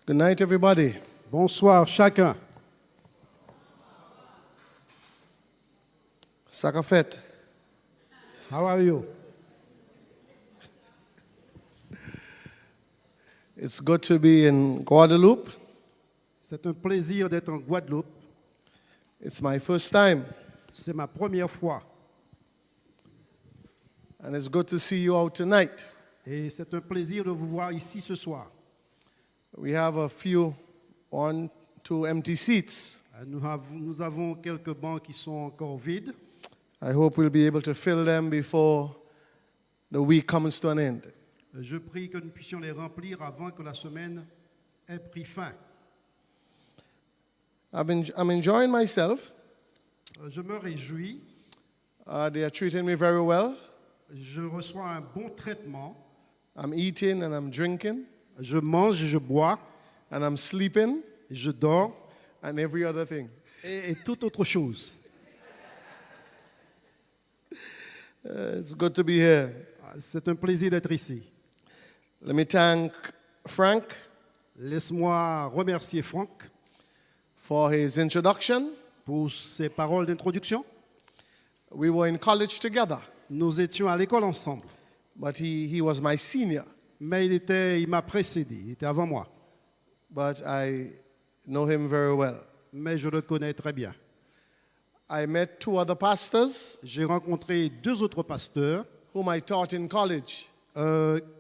Good night, everybody. Bonsoir chacun. Sakafet. How are you? It's good to be in Guadeloupe. C'est un plaisir d'être en Guadeloupe. It's my first time. C'est ma première fois. And it's good to see you out tonight. Et c'est un plaisir de vous voir ici ce soir. We have a few, 1, 2 empty seats. Nous avons quelques bancs qui sont encore vides. I hope we'll be able to fill them before the week comes to an end. Je prie que nous puissions les remplir avant que la semaine ait pris fin. I'm enjoying myself. Je me réjouis. They are treating me very well. Je reçois un bon traitement. I'm eating and I'm drinking. Je mange et je bois. And I'm sleeping. Et je dors. And every other thing. Et toute autre chose. It's good to be here. C'est un plaisir d'être ici. Let me thank Frank. Laisse-moi remercier Franck for his introduction. Pour ses paroles d'introduction. We were in college together. Nous étions à l'école ensemble. But he was my senior. Mais il m'a précédé, il était avant moi. But I know him very well. Mais je le connais très bien. I met 2 other pastors. J'ai rencontré 2 autres pasteurs whom I taught in college.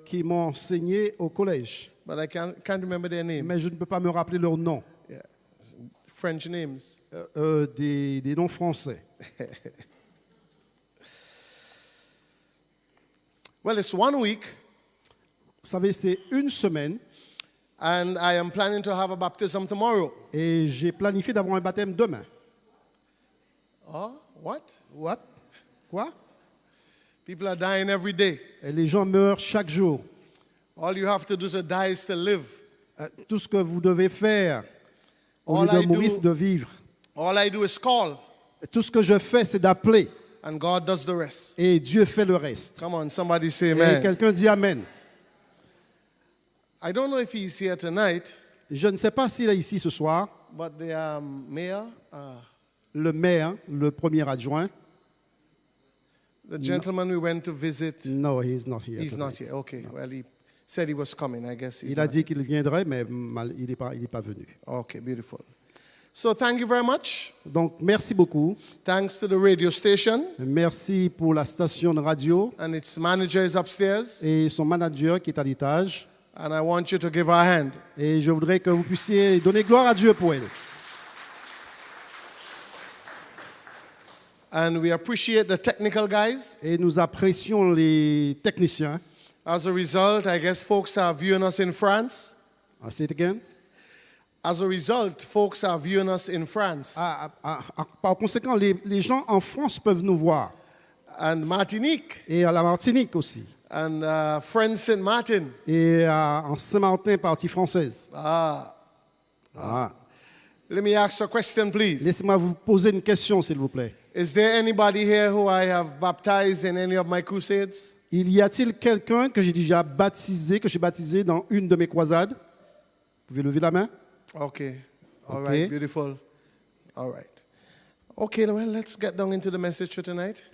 Qui m'ont enseigné au collège. But I can't remember their names. Mais je ne peux pas me rappeler leurs noms. Yeah. French names. Des noms français. Well, it's 1 week. Vous savez, c'est une semaine. And I am planning to have a baptism tomorrow. Et j'ai planifié d'avoir un baptême demain. Oh, what? What? Quoi? People are dying every day. Et les gens meurent chaque jour. All you have to do to die is to live. Tout ce que vous devez faire au lieu de mourir, c'est de vivre. All I do is call. Tout ce que je fais, c'est d'appeler. And God does the rest. Et Dieu fait le reste. Come on, somebody say amen. Et quelqu'un dit amen. I don't know if he's here tonight. Je ne sais pas s'il est ici ce soir. But the mayor, le maire, le premier adjoint. The gentleman we went to visit. No, he's not here. He's not here. Okay. No. Well, he said he was coming. I guess he's Il a dit qu'il viendrait, mais il n'est pas venu. Okay, beautiful. So thank you very much. Donc merci beaucoup. Thanks to the radio station. Merci pour la station de radio. And its manager is upstairs. Et son manager qui est à l'étage. And I want you to give her a hand. Et je voudrais que vous puissiez donner gloire à Dieu pour elle. And we appreciate the technical guys. Et nous apprécions les techniciens. As a result, I guess folks are viewing us in France. I'll say it again. As a result, folks are viewing us in France. Par conséquent, les gens en France peuvent nous voir. And Martinique. Et à la Martinique aussi. And Friends Saint Martin. Et en Saint-Martin, partie française. Let me ask a question, please. Laissez-moi vous poser une question, s'il vous plaît. Is there anybody here who I have baptized in any of my crusades? Y a-t-il quelqu'un que j'ai déjà baptisé, que j'ai baptisé dans une de mes croisades? Vous pouvez lever la main? Okay. All right. Beautiful. All right. Okay, well, let's get down into the message for tonight.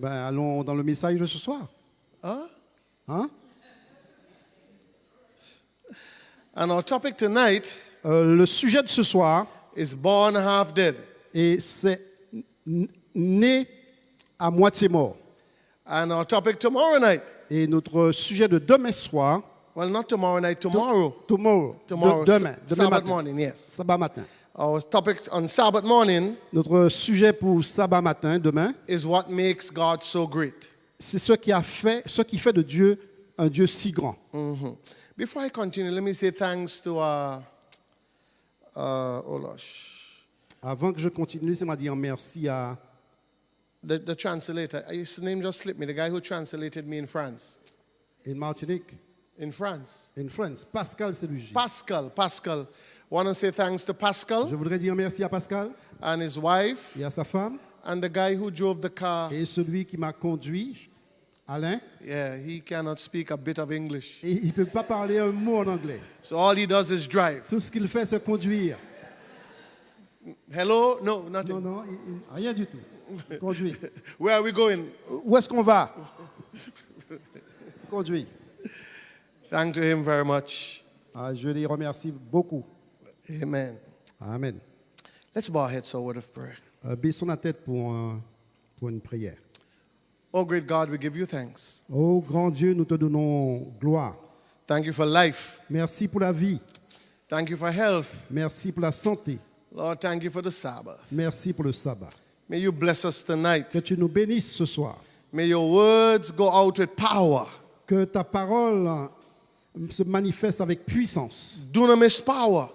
Allons dans le message de ce soir. Hein? And our topic tonight le sujet de ce soir is born half dead. Et c'est né à moitié mort. And our topic tomorrow night. Et notre sujet de demain soir. Well, not tomorrow night, tomorrow. Tomorrow. Demain Sabbath matin. Morning, yes. Sabbat matin. Our topic on Sabbath morning. Notre sujet pour sabbat matin, demain. Is what makes God so great. C'est ce qui fait de Dieu un Dieu si grand. Mm-hmm. Before I continue, let me say thanks to Avant que je continue, laissez-moi dire merci à the translator. His name just slipped me. The guy who translated me in France. In Martinique. In France. In France. Pascal Selugi. Pascal. Want to say thanks to Pascal. Je voudrais dire merci à Pascal. And his wife. Et à sa femme. And the guy who drove the car. Et celui qui m'a conduit. Alain, Yeah, he cannot speak a bit of English. et il ne peut pas parler un mot en anglais. So all he does is drive. Tout ce qu'il fait, c'est conduire. Hello? No, nothing. Non, rien du tout. Conduire. Where are we going? Où est-ce qu'on va? Conduire. Thank to him very much. Ah, je les remercie beaucoup. Amen. Amen. Let's bow our heads for a word of prayer. Baissons la tête pour une prière. Oh, great God, we give you thanks. Oh grand Dieu, nous te donnons gloire. Thank you for life. Merci pour la vie. Thank you for health. Merci pour la santé. Lord, thank you for the Sabbath. Merci pour le sabbat. May you bless us tonight. Que tu nous bénisses ce soir. May your words go out with power. Que ta parole se manifeste avec puissance. Dunamis power.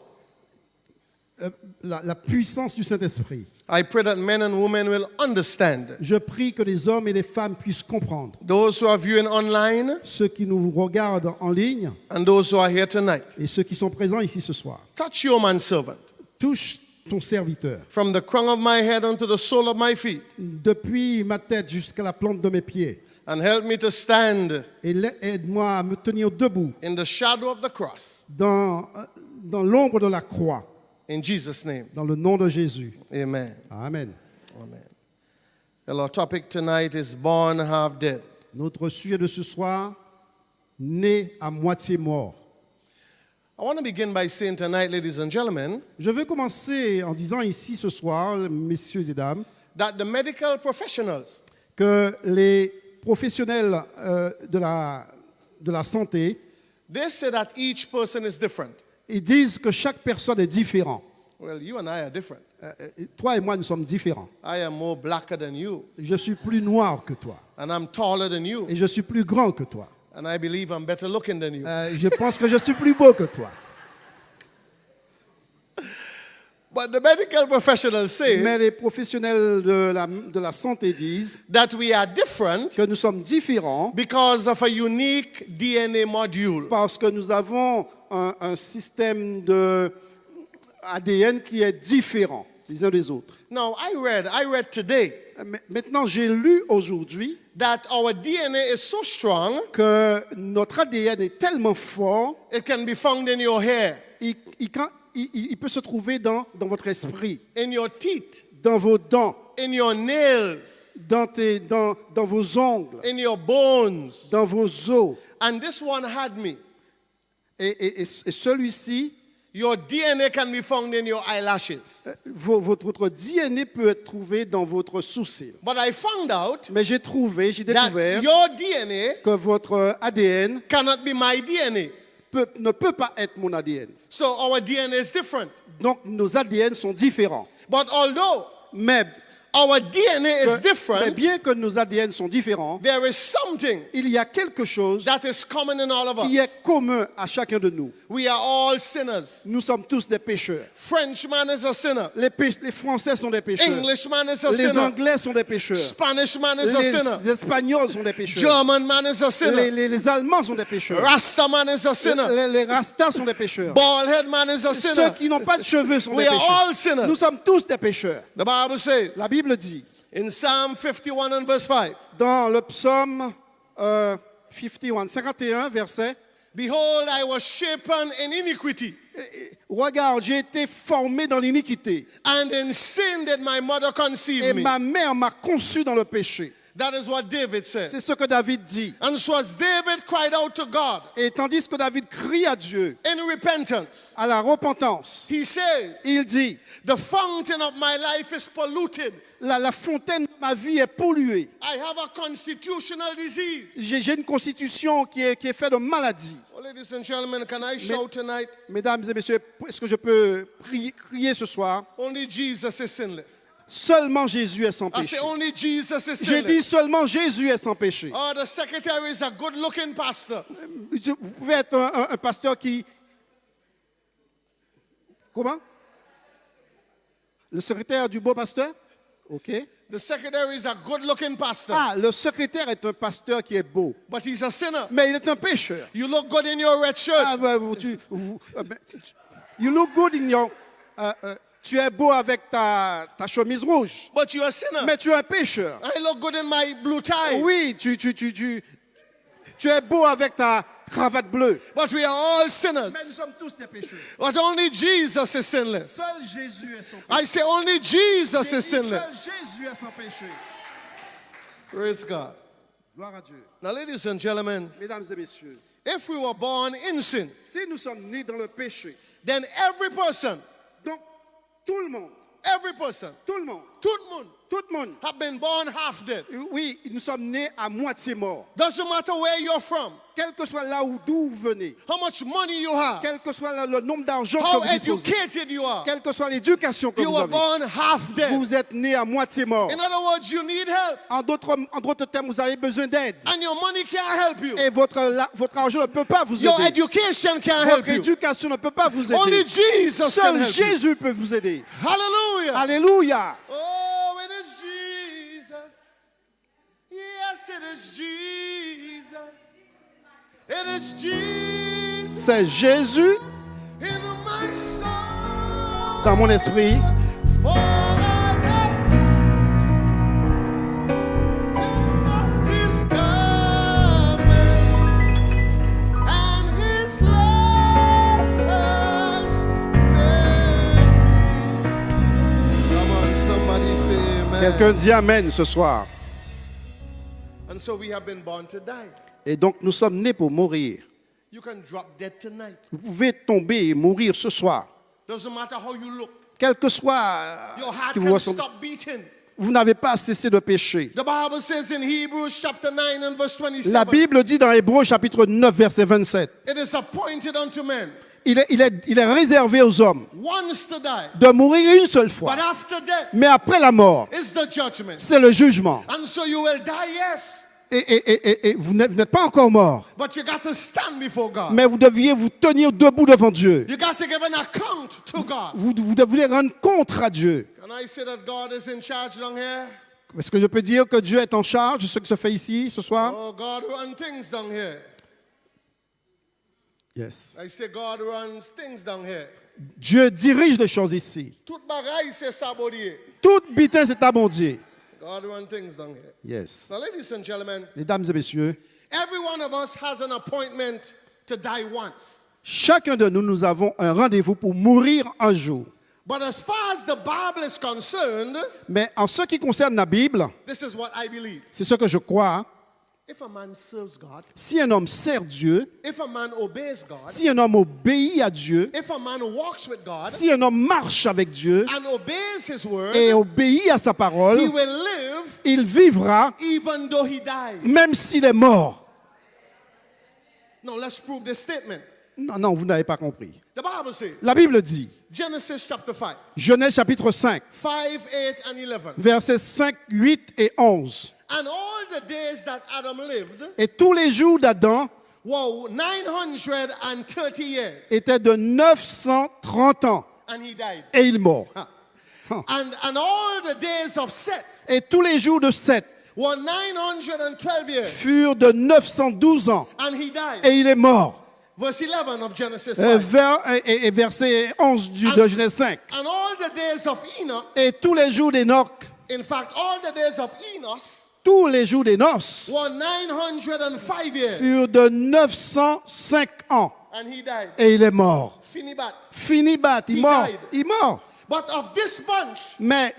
La puissance du Saint-Esprit. I pray that men and women will understand. Je prie que les hommes et les femmes puissent comprendre. Those who are viewing online Ceux qui nous regardent en ligne and those who are here tonight. et ceux qui sont présents ici ce soir. Touch your manservant Touche ton serviteur. from the crown of my head unto the sole of my feet, Depuis ma tête jusqu'à la plante de mes pieds. and help me to stand Et aide-moi à me tenir debout in the shadow of the cross. dans l'ombre de la croix. In Jesus' name, Dans le nom de Jésus. amen. Amen. Amen. Well, our topic tonight is born half dead. Notre sujet de ce soir, né à moitié mort. I want to begin by saying tonight, ladies and gentlemen, Je veux commencer en disant ici ce soir, messieurs et dames, that the medical professionals que les professionnels de la santé, they say that each person is different. ils disent que chaque personne est différente. Well, you and I are different. Toi et moi, nous sommes différents. I am more blacker than you, Je suis plus noir que toi. and I'm taller than you, Et je suis plus grand que toi. and I believe I'm better looking than you. Je pense que je suis plus beau que toi. But the medical professionals say Mais les professionnels de la santé disent that we are different que nous sommes différents because of a unique DNA module. parce que nous avons un système de ADN qui est différent les uns des autres. Now, I read today Maintenant, j'ai lu aujourd'hui that our DNA is so strong, que notre ADN est tellement fort, it can be found in your hair, il peut se trouver dans votre esprit, in your teeth, dans vos dents, in your nails, dans vos ongles, in your bones. dans vos os. And this one had me. Et celui-ci, Your DNA can be found in your eyelashes. votre DNA peut être trouvé dans votre sourcil. But I found out Mais j'ai that découvert your DNA que votre ADN cannot be my DNA. ne peut pas être mon ADN. So our DNA is different. Donc nos ADN sont différents. But although Mais, our DNA is mais different, bien que nos ADN sont différents, there is something il y a quelque chose that is common in all of qui us. est commun à chacun de nous. We are all sinners. Nous sommes tous des pécheurs. Frenchman is a sinner. Les Français sont des pécheurs. Englishman is a Les sinner. Anglais sont des pécheurs. Spanish man is a sinner. Les Espagnols sont des pécheurs. German man is a sinner. Les Allemands sont des pécheurs. Rasta man is a sinner. Les Rastas sont des pécheurs. Bald head man is a Ceux sinner. qui n'ont pas de cheveux sont We des are all pécheurs. sinners. Nous sommes tous des pécheurs. The Bible says La Bible dit in Psalm 51 and verse 5, dans le psaume 51, verset, behold, I was shapen in iniquity, regarde, j'ai été formé dans l'iniquité and in sin did my mother et conceive me. ma mère m'a conçu dans le péché. That is what David said. C'est ce que David dit. And so as David cried out to God Et tandis que David crie à Dieu in repentance, à la repentance, he says, il dit, the fountain of my life is polluted. la fontaine de ma vie est polluée. I have a constitutional disease. J'ai une constitution qui est faite de maladies. Oh, ladies and gentlemen, can I shout tonight? Mesdames et messieurs, est-ce que je peux crier ce soir? Only Jesus is sinless. Seulement Jésus est sans I say péché. only Jesus is J'ai dit sinless. seulement Jésus est sans péché. Oh, the secretary is a good-looking pastor. Vous pouvez être un pasteur qui... Comment? Le secrétaire du beau pasteur? OK. The secretary is a good-looking pastor, Ah, le secrétaire est un pasteur qui est beau. but he's a sinner. Mais il est un pécheur. You look good in your red shirt. Ah, you look good in your Tu es beau avec ta chemise rouge, but you're a sinner. mais tu es un pécheur. I look good in my blue tie, Oui, tu es beau avec ta cravate bleue. but we are all Mais nous sinners. sommes tous des pécheurs. But only Jesus is sinless. Seul Jésus est sans péché. I say only Jesus J'ai is dit, Seul sinless. Jésus est sans péché. Praise God. Gloire à Dieu. Now, ladies and gentlemen, Mesdames et messieurs, if we were born in sin, si nous sommes nés dans le péché, then every person, donc tout le monde, every person, tout le monde, tout le monde, tout le monde, have been born half dead. oui, nous sommes nés à moitié morts. Doesn't matter where you're from, Quel que soit là où d'où vous venez, how much money you have, quel que soit le nombre d'argent que how vous disposez, educated you are, quelle que soit l'éducation que you vous were avez, born half dead. vous êtes nés à moitié morts. In other words, you need help, En d'autres termes, vous avez besoin d'aide. and your money can't help you. Et votre argent ne peut pas vous Your aider. education can't help Votre you. éducation ne peut pas vous Only aider. Jesus can Seul help you. Jésus peut vous aider. Hallelujah. Alléluia. Oh, it is Jesus. Yes, it is Jesus. It is Jesus C'est Jésus in my soul. dans mon esprit. For I have of His coming, and His love has made me. Come on, somebody say amen. Quelqu'un dit Amen ce soir. And so we have been born to die. Et donc nous sommes nés pour mourir. You can drop dead tonight. Vous pouvez tomber et mourir ce soir. Doesn't matter how you look. Quel que soit Your heart qui vous can ressemble, stop beating. vous n'avez pas cessé de pécher. The Bible says in Hebrews chapter 9 and verse 27, La Bible dit dans Hébreux chapitre 9 verset 27, it is appointed unto men il est réservé aux hommes once to die, de mourir une seule fois. but after death Mais après la mort, is the judgment. c'est le jugement. And so you will die, yes, Et vous n'êtes pas encore mort. but you got to stand before God. Mais vous deviez vous tenir debout devant Dieu. You got to give an account to God. Vous deviez rendre compte à Dieu. Can I say that God is in charge down here? Est-ce que je peux dire que Dieu est en charge de ce qui se fait ici ce soir? Oh, God runs things down here. Yes. I say God runs things down here. Dieu dirige les choses ici. Tout bagay c'est sabodier. Tout bitin c'est abondé. God runs things down here. Yes. Now, ladies and gentlemen, Mesdames et messieurs, every one of us has an appointment to die once. chacun de nous, nous avons un rendez-vous pour mourir un jour. But as far as the Bible is concerned, Mais en ce qui concerne la Bible, this is what I believe. c'est ce que je crois. If a man serves God, Si un homme sert Dieu, if a man obeys God, si un homme obéit à Dieu, if a man walks with God si un homme marche avec Dieu and obeys His word, et obéit à sa parole, he will live il vivra even though he dies. même s'il est mort. Now let's prove this statement. Non, non, vous n'avez pas compris. The Bible says, La Bible dit, Genesis chapter 5, Genèse chapitre 5, 5, 8, and 11. versets 5, 8 et 11. And all the days that Adam lived Et tous les jours d'Adam were 930 years, étaient de 930 ans and he died. et il mort. And all the days of Seth Et tous les jours de Seth were 912 years, furent de 912 ans and he died. et il est mort. Verse 11 of Genesis 5. Et verset 11 de Genèse 5. And all the days of Enoch, Et tous les jours d'Enoch, in fact, all the days of Enos tous les jours des noces were 905 years, furent de 905 ans and he died. et il est mort. Finibat. Fini bat, il He mort. died. Il mort. But of this bunch, Mais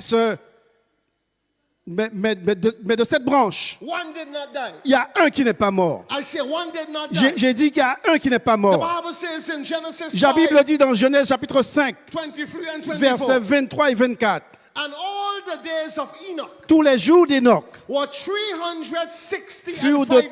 de cette branche, one did not die. il y a un qui n'est pas mort. I say one did not die. J'ai dit qu'il y a un qui n'est pas The mort. Bible says in Genesis La Bible 5, dit dans Genèse chapitre 5, 23 and 24, versets 23 et 24. and all the days of Enoch Tous les jours d'Enoch were 365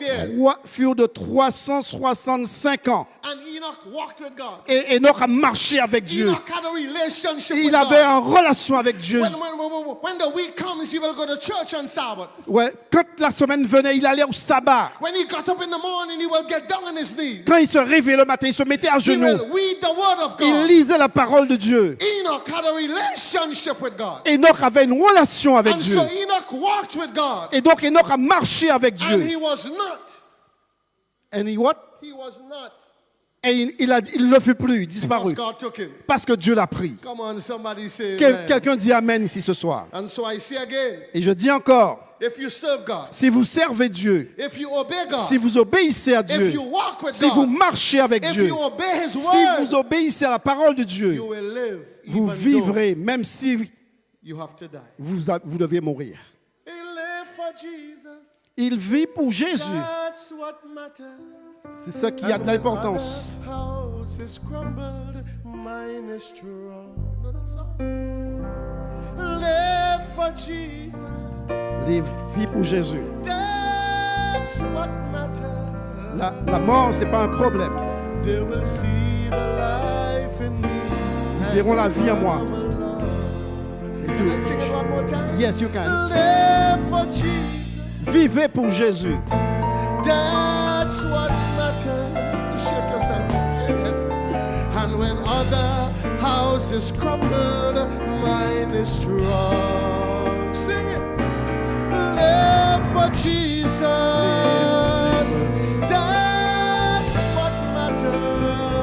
years, furent de 365 ans. and Enoch walked with God. Et Enoch a marché avec Dieu. Enoch had a relationship Il with avait God. une relation avec Dieu. When the week comes, he will go to church on Sabbath. Ouais, quand la semaine venait, il allait au sabbat. When he got up in the morning, he will get down on his knees. Quand il se réveillait le matin, il se mettait à He genoux. will read the word of Il God. lisait la parole de Dieu. Enoch had a relationship with God. Enoch avait une relation avec And Dieu. so Enoch walked with God. Et donc Enoch a marché avec And Dieu. he was not. And he what? He was not. Et il ne le fait plus, il disparu. Because God took him. Parce que Dieu l'a pris. Come on, somebody say amen. Quelqu'un dit Amen ici ce soir. And so I say again, Et je dis encore, if you serve God, si vous servez Dieu, if you obey God, si vous obéissez à Dieu, if you walk with si vous God, marchez avec if Dieu, you obey His si word, vous obéissez à la parole de Dieu, you will live vous even vivrez même si though you have to die. vous devez mourir. He lived for Jesus. Il vit pour Jésus. That's what matters. C'est ça qui a de l'importance. Other house is crumbled, mine is strong. No, that's all. Live for Jesus. Il vit pour Jésus. That's what matters. La mort, ce n'est pas un problème. They will see the life in me. Ils verront la vie en moi. Can I sing it one more time? Yes, you can. Live for Jesus. Vivez pour Jésus. That's what matters. Shake yourself. Yes. And when other houses crumbled, mine is strong. Sing it. Live for Jesus. That's what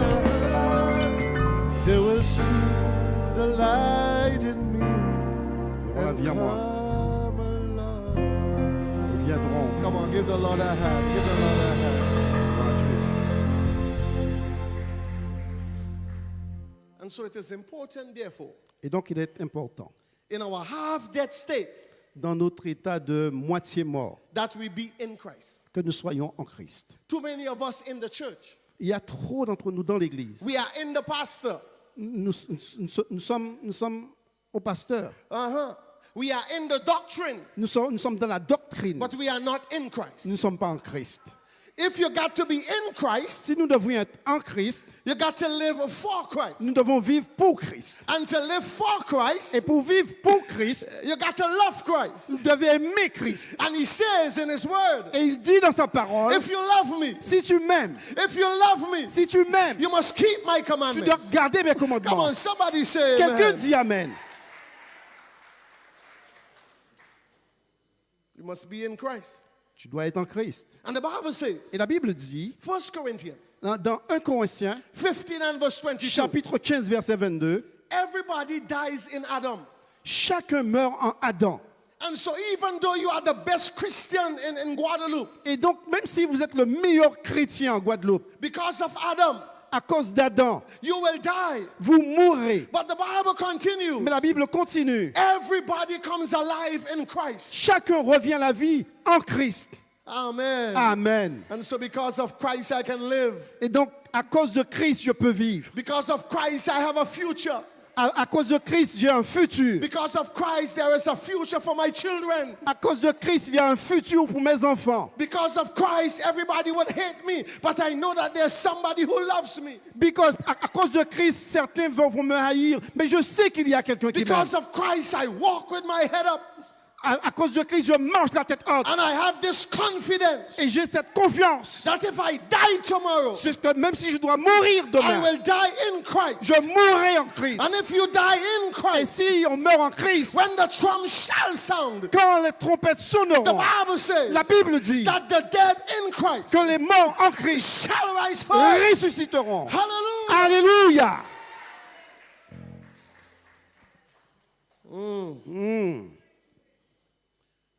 matters. They will see the light in me. Voilà, viens moi. Come along. Ils viendront. Come on, give the Lord a hand. Give the Lord a hand. Voilà, Dieu. And so it is important, therefore, Et donc, il est important, in our half-dead state, dans notre état de moitié mort, that we be in Christ. que nous soyons en Christ. Too many of us in the church, Il y a trop d'entre nous dans l'Église. we are in the pastor. Nous sommes au pasteur. We are in the doctrine, Nous sommes dans la doctrine. but we are not in Christ. Nous ne sommes pas en Christ. If you got to be in Christ, Si nous devons être en Christ, you got to live for Christ. nous devons vivre pour Christ. And to live for Christ, Et pour vivre pour Christ, you got to love Christ. nous devons aimer Christ. And he says in his word, Et il dit dans sa parole, if you love me, si tu m'aimes, if you love me, si tu m'aimes, you must keep my tu dois commandments. garder mes Come commandements. on, somebody say Quelqu'un amen. dit Amen. You must be in Christ. Tu dois être en Christ. And the Bible says, Et la Bible dit, 1 Corinthians dans 1 Corinthiens, 15 and verse 22, chapitre 15, verset 22, everybody dies in Adam. chacun meurt en Adam. And so even though you are the best Christian in Guadeloupe, Et donc, même si vous êtes le meilleur chrétien en Guadeloupe, because of Adam, à cause d'Adam, you will die. vous mourrez. But the Bible continues. Mais la Bible continue. Everybody comes alive in Christ. Chacun revient à la vie en Christ. Amen. Amen. And so because of Christ I can live. Et donc, à cause de Christ, je peux vivre. Because of Christ I have a future. À cause de Christ, j'ai un futur. Because of Christ there is a future for my children. À cause de Christ, il y a un futur pour mes enfants. Because of Christ everybody would hate me, but I know that there's somebody who loves me. Because, à cause de Christ, certains vont me haïr, mais je sais qu'il y a quelqu'un qui m'aime. Because of Christ I walk with my head up. À cause de Christ, je marche la tête haute. And I have this confidence Et j'ai cette confiance. that if I die tomorrow, C'est que même si je dois mourir I demain, will die in Christ. je mourrai en Christ. And if you die in Et Christ, si on meurt en Christ, when the trump shall sound, quand les trompettes the sonneront, Bible says la Bible dit that the dead in Christ que les morts en Christ shall rise first. ressusciteront. Hallelujah. Alléluia.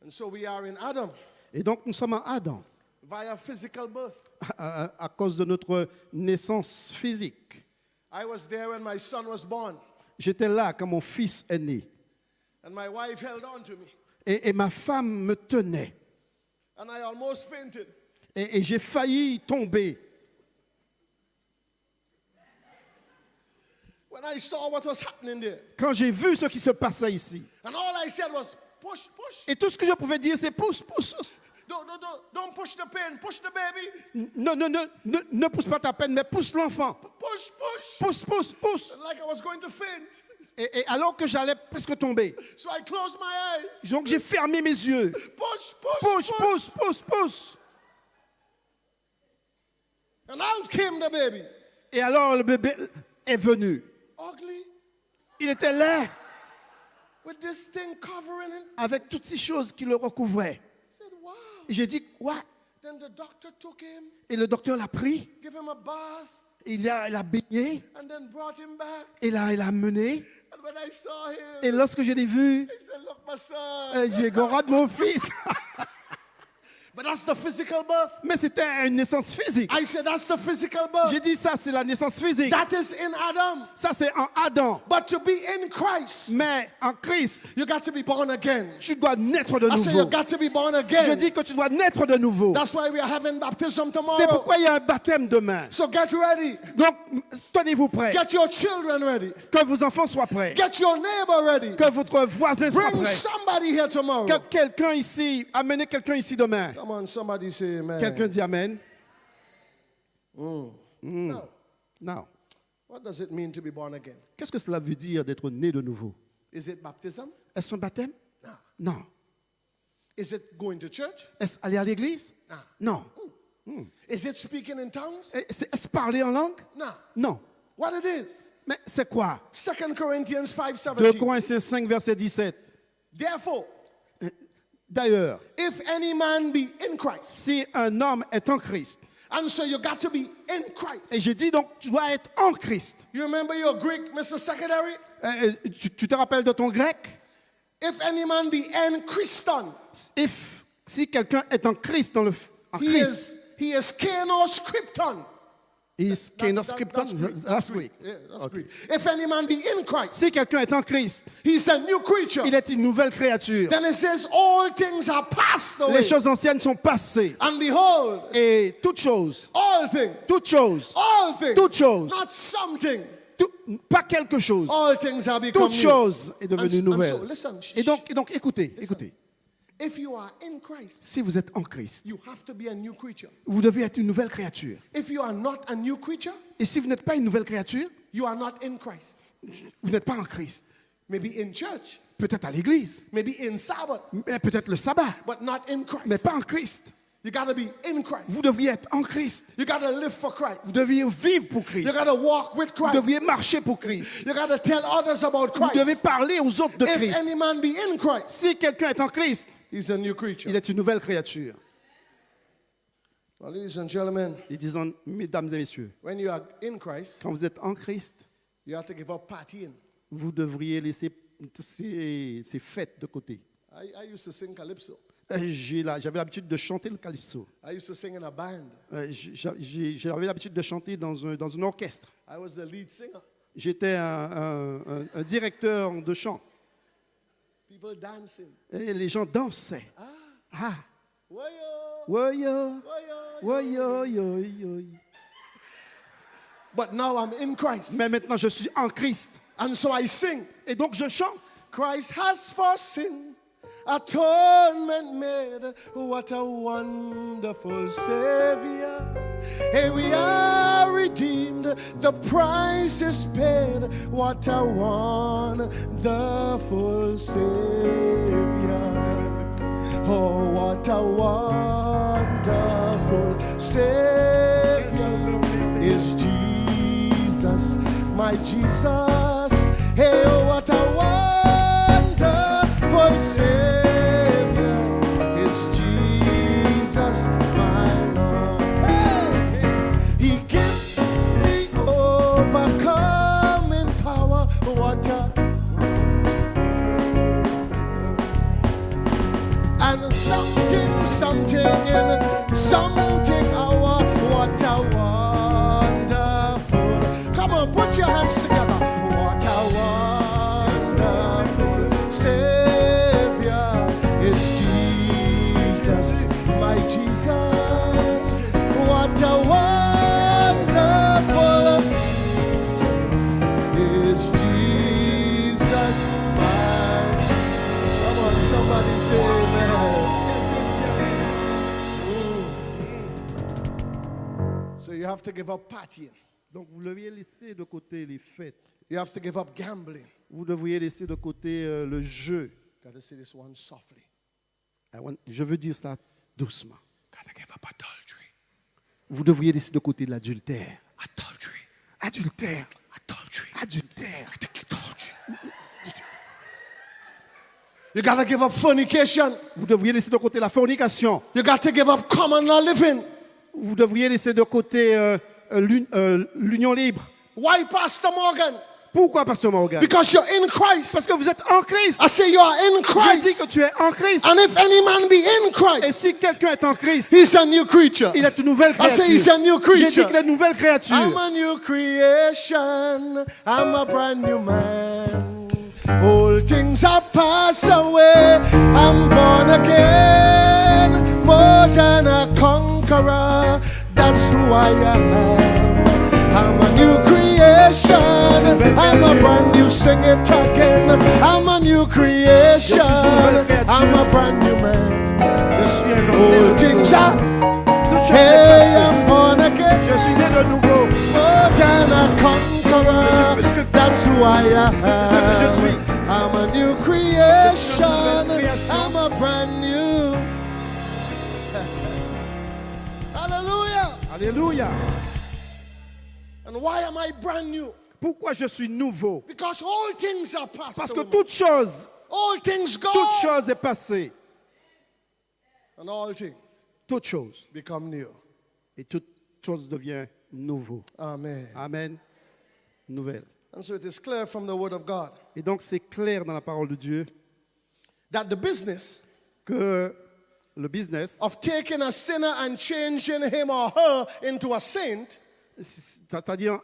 And so we are in Adam Et donc nous sommes en Adam, via physical birth. à cause de notre naissance physique. I was there when my son was born, J'étais là quand mon fils est né. and my wife held on to me, Et ma femme me tenait. and I almost fainted. Et j'ai failli tomber. When I saw what was happening there, Quand j'ai vu ce qui se passait ici. and all I said was, push, push. Et tout ce que je pouvais dire, c'est pousse, pousse. Don't push the pain, push the baby. Ne pousse pas ta peine, mais pousse l'enfant. Push, push. Pousse, pousse, pousse. Like I was going to faint. Et alors que j'allais presque tomber. So I closed my eyes. Donc j'ai fermé mes yeux. Push, push, Pousse, push. pousse, pousse, pousse. And out came the baby. Et alors le bébé est venu. Ugly, Il était laid, with this thing covering it. avec toutes ces choses qui le recouvraient. I said, wow. Et j'ai dit, what? Then the doctor took him, Et le docteur l'a pris. give him a bath. il a baigné, and then brought him back. et là, il a mené. And when I saw him, Et lorsque je l'ai vu, I said, look, my son. j'ai dit, regarde mon fils. But that's the physical birth. Mais c'était une naissance physique. I said, that's the physical birth. J'ai dit, ça, c'est la naissance physique. That is in Adam. Ça, c'est en Adam. But to be in Christ, Mais en Christ, you got to be born again. tu dois naître de I say, you nouveau. got to be born Je again. dis que tu dois naître de nouveau. That's why we are having baptism C'est tomorrow. pourquoi il y a un baptême demain. So get ready. Donc, tenez-vous prêts. Get your children ready. Que vos enfants soient prêts. Get your neighbor ready. Que votre voisin soit Bring prêt. somebody here tomorrow. Que quelqu'un ici, amenez quelqu'un ici demain. Come on, somebody say amen. Quelqu'un dit Amen. Now, Non. what does it mean to be born again? Qu'est-ce que cela veut dire d'être né de nouveau? Is it baptism? Est-ce un baptême? No. Non. Is it going to church? Est-ce aller à l'église? No. Non. Is it speaking in tongues? Est-ce parler en langue? No. Non. What it is? Mais c'est quoi? 2 Corinthians 2 5:17. Corinthiens 5, verset 17. Therefore, D'ailleurs, if any man be in Christ, si un homme est en Christ, and so you got to be in Christ. et je dis donc, tu dois être en Christ. You remember your Greek, Mr. Secretary? Tu te rappelles de ton grec? If any man be in Christon, Si quelqu'un est en Christ, en Christ, he is kenos krypton. is kenoscripton. That's Greek. Yeah, that's Greek. If any man be in Christ, Si quelqu'un est en Christ, he's a new creature. il est une nouvelle créature. Then it says, all things are passed away. Les choses anciennes sont passées. And behold, Et toutes choses, all things, toutes choses, toutes choses, not some things, pas quelque chose, all things are become toute new. chose est devenue And nouvelle. so, listen, Et donc écoutez, écoutez. if you are in Christ, Si vous êtes en Christ, you have to be a new creature. vous devez être une nouvelle créature. If you are not a new creature, Et si vous n'êtes pas une nouvelle créature, you are not in Christ. vous n'êtes pas en Christ. Maybe in church, Peut-être à l'église, maybe in Sabbath, mais peut-être le sabbat, but not in mais Christ. pas en Christ. You got to be in Christ. Vous devriez être en Christ. You got to live for Vous Christ. devriez vivre pour You Christ. got to walk with Vous Christ. devriez marcher pour Christ. You got to tell others about Vous devez Christ. parler aux autres de If Christ. any man be in Christ, Si quelqu'un est en Christ, he's a new creature. il est une nouvelle créature. Well, ladies and gentlemen, Et disons, mesdames et messieurs, when you are in Christ, quand vous êtes en Christ, you have to give up partying. vous devriez laisser toutes ces fêtes de côté. I used to sing calypso. J'avais l'habitude de chanter le calypso. I used to sing in a band. J'avais l'habitude de chanter dans un orchestre. I was the lead singer. J'étais un directeur de chant. People dancing. Et les gens dansaient. Ah, Woyo, woyo, woyo. woyo, yo, yo. But now I'm in Christ. Mais maintenant, je suis en Christ. And so I sing. Et donc, je chante. Christ has for sin atonement made. What a wonderful Savior. Hey, we are redeemed. The price is paid. What a wonderful Savior. Oh, what a wonderful Savior is Jesus, my Jesus. Hey, oh, what a wonderful Savior is Jesus, my Lord. Hey, He gives me overcoming power. What a and something in something hour. What a wonderful. Come on, put your hands together. What a wonderful Savior is Jesus, my Jesus. What a wonderful is Jesus, my. Come on, somebody say amen. So you have to give up partying. Donc, vous devriez laisser de côté les fêtes. You have to give up gambling. Vous devriez laisser de côté le jeu. Got to say this one softly. Je veux dire ça doucement. Got to give up adultery. Vous devriez laisser de côté l'adultère. Adultery. Adultère. Adultery. Adultère. Adultery. You got to give up fornication. Vous devriez laisser de côté la fornication. You got to give up common law living. Vous devriez laisser de côté l'union libre. Why, Pastor Morgan? Pourquoi, Pasteur Morgan? Because you're in Christ. Parce que vous êtes en Christ. I say you are in Je dis que Christ. tu es en Christ. And if any man be in Et Christ, si quelqu'un est en Christ, he's a new creature. il est une nouvelle I say he's créature. a new J'ai dit creature. qu'il est une nouvelle créature. I'm a new creation. I'm a brand new man. All things are passed away. I'm born again. More than a conqueror. That's who I am. I'm a new creation. I'm a brand new, sing it again. I'm a new creation. I'm a brand new man. Je suis un homme All né things de are, nouveau. Toutes choses sont hey, passées. I'm born again. Je suis né de nouveau. More than a conqueror. Je suis plus que- That's who I ce que je am. suis. I'm a new creation. Je suis une nouvelle création. I'm a brand new. Hallelujah. Alléluia. And why am I brand new? Pourquoi je suis nouveau? Because all things are passed Parce que away. toute All things go. chose est passée. And all things Toute chose. become new. Et toute chose devient nouveau. Amen. Amen. Nouvelle. And so it is clear from the word of God Et donc c'est clair dans la parole de Dieu that the business que le business, of taking a sinner and changing him or her into a saint c'est-à-dire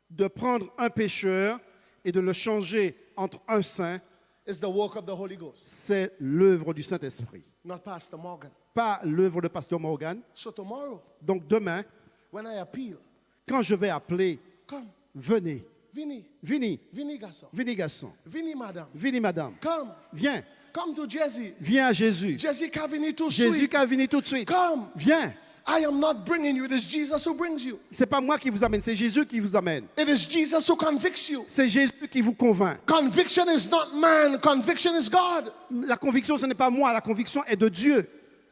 de prendre un pécheur et de le changer entre un saint, is the work of the Holy Ghost, c'est l'œuvre du Saint-Esprit. not Pastor Morgan. Pas l'œuvre de Pasteur Morgan. So tomorrow, Donc demain, when I appeal, quand je vais appeler, come, venez, Vinny, Vinny Gasson, Vinny garçon, Vinny madam, Vinny madame, come, viens, come to Jesse. viens à Jésus. Jessica Vinny too Jésus sweet. qui a venu tout de suite. Come. Viens. I am not bringing you. It is Jesus who brings you. C'est pas moi qui vous amène, c'est Jésus qui vous amène. It is Jesus who convicts you. C'est Jésus qui vous convainc. Conviction is not man. Conviction is God. La conviction, ce n'est pas moi, la conviction est de Dieu.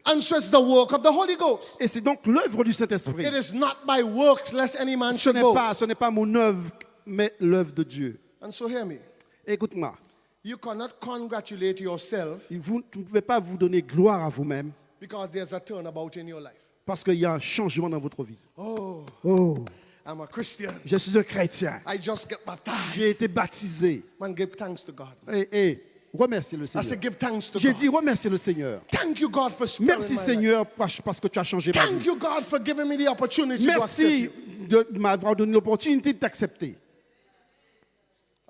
And so it's the work of the Holy Ghost. Et c'est donc l'œuvre du Saint-Esprit. It is not by works, lest any man Ce should boast. n'est pas mon œuvre, mais l'œuvre de Dieu. And so hear me. Écoute-moi, You cannot congratulate yourself vous ne pouvez pas vous donner gloire à vous-même because there's a turnabout in your life. parce qu'il y a un changement dans votre vie. Oh, Oh, I'm a Christian. je suis un chrétien. I just get baptized. J'ai été baptisé. Man, give thanks to God. Et remerciez le I say Seigneur. give thanks to J'ai God. dit remerciez le Seigneur. Thank you, God, for sparing Merci my life. Seigneur parce que tu as changé ma Thank vie. you, God, for giving me the opportunity to accept Merci you. de m'avoir donné l'opportunité de t'accepter.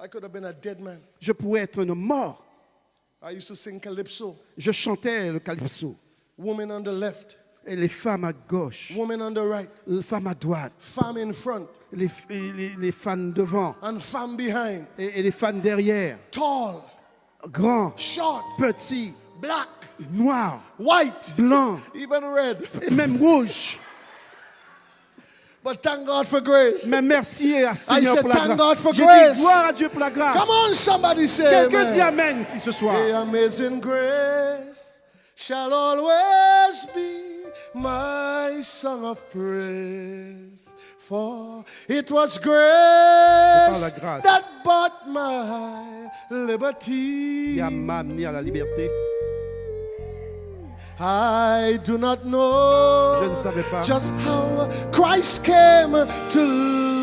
I could have been a dead man. Je pourrais être un mort. I used to sing calypso. Je chantais le calypso. Woman on the left, Et les femmes à gauche, woman on the right, les femmes à droite, femme in front, les fans devant and femme behind. et les fans derrière. Tall, Grands, short, petits, black, noirs, white, blancs even red. et même rouges. But thank God for grace. Mais merci à Seigneur said, pour la thank God grâce. for J'ai grace. dit gloire à Dieu pour la grâce. Come on, somebody say Quelqu'un dit amen. amen ici ce soir. The amazing grace shall always be my song of praise. For it was grace la grâce. that bought my liberty. Il m'a amené à la liberté. I do not know Je ne savais pas. just how Christ came to